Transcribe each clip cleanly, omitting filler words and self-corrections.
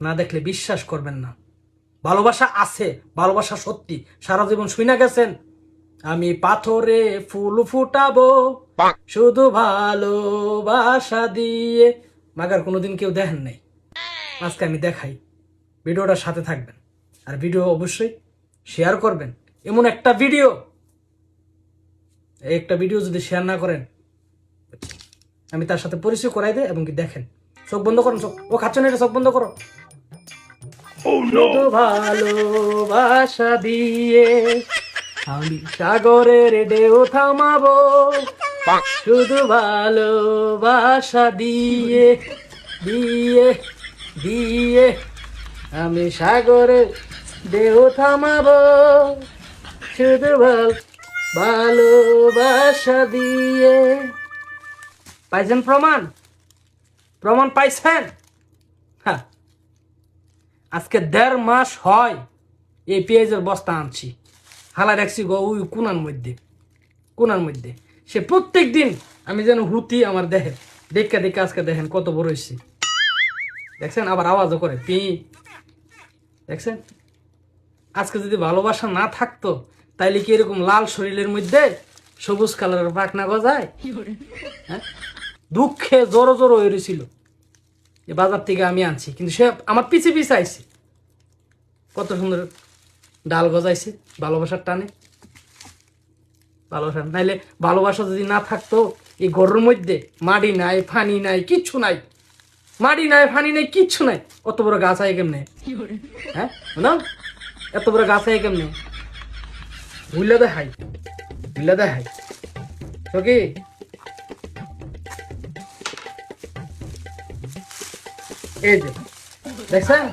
না দেখলে বিশ্বাস করবেন না। ভালোবাসা আছে, ভালোবাসা সত্যি। সারা জীবন শুইনা গেছেন আমি পাথরে ফুল ফুটাবো শুধু ভালোবাসা দিয়ে, মাগার কোনোদিন কেউ দেখেন নাই। আজকে আমি দেখাই, ভিডিওটার সাথে থাকবেন আর ভিডিও অবশ্যই শেয়ার করবেন। এমন একটা ভিডিও যদি শেয়ার না করেন, আমি তার সাথে পরিচয় করাই দেয় এবং কি দেখেন। চোখ বন্ধ করুন, চোখ ও খাচ্ছ না, এটা চোখ বন্ধ করো। শুধু ভালোবাসা দিয়ে আমি সাগরের ঢেউ থামাবো, শুধু ভালোবাসা দিয়ে দিয়ে দিয়ে আমি সাগরের ঢেউ থামাবো, শুধু ভালোবাসা দিয়ে। পাইছেন প্রমাণ? প্রমাণ পাইছেন? হ্যাঁ, আজকে 1.5 মাস হয় এই পেঁয়াজের বস্তা আনছি, হালা রাখছি গো ওই কোনার মধ্যে। সে প্রত্যেক দিন আমি যেন হুতি আমার দেহে দেখে দেখে আজকে দেখেন কত বড় হয়েছে, দেখছেন? আবার আওয়াজও করে পি, দেখছেন? আজকে যদি ভালোবাসা না থাকতো তাইলে কি এরকম লাল শরীরের মধ্যে সবুজ কালারের পাখনা গজায়? হ্যাঁ, দুঃখে জোরো জোরো হয়ে রয়েছিল। এই বাজার থেকে আমি আনছি, কিন্তু সে আমার পিছে পিছে আইছে, কত সুন্দর ডাল গজাইছে ভালোবাসার টানে। ভালোবাসা নাইলে, ভালোবাসা যদি না থাকতো এই ঘরের মধ্যে মাটি নাই, ফানি নাই, কিচ্ছু নাই, মাটি নাই, ফানি নাই, কিচ্ছু নাই, অত বড় গাছ আয় কেমনে? হ্যাঁ না, এত বড় গাছ আয় কেমনে? ভুলে দেখাই তো কি? এই যে দেখছেন,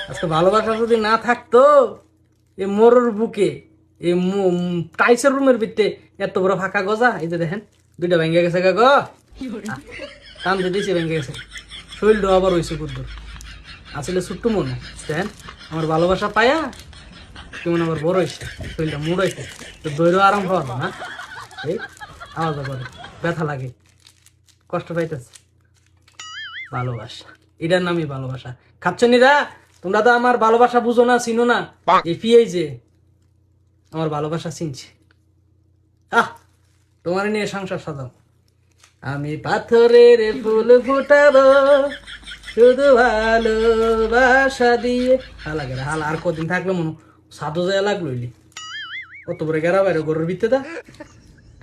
আজকে ভালোবাসা যদি না থাকতো এই মোরর বুকে, এই টাইসের রুমের ভিতরে এত বড় ফাঁকা গজা, এই যে দেখেন 2টা ভেঙে গেছে গা গো, টান দিয়ে দিয়েছে, ভেঙে গেছে। শরীরটা আবার হয়েছে কুদ্দুর, আসলে ছোট্ট মনে দেখেন আমার ভালোবাসা পায়া কেমন আবার বড় হয়েছে, শরীরটা মুড়াইছে। তো দৈর্য আরাম হওয়ার না, এই আওয়াজ করে ব্যথা লাগে, কষ্ট পাইতেছে। ভালোবাসা, এটার নামই ভালোবাসা। খাচ্ছনিরা, তোমরা তো আমার ভালোবাসা বুঝো না, চিনো না। এই পিয়াই যে আমার ভালোবাসা চিনছে, তোমার নিয়ে সংসার সাজাও। আমি পাথরের ফুল ফুটাবো শুধু ভালোবাসা দিয়ে। হাল আর কদিন থাকলে মনে সাধু যায় লাগলো, কত বড় গেরা বাইরে গরুর ভিতরে দা।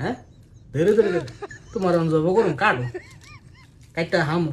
হ্যাঁ, ধীরে ধীরে তোমার অঞ্জব করুন, কাটো কাটটা হামু।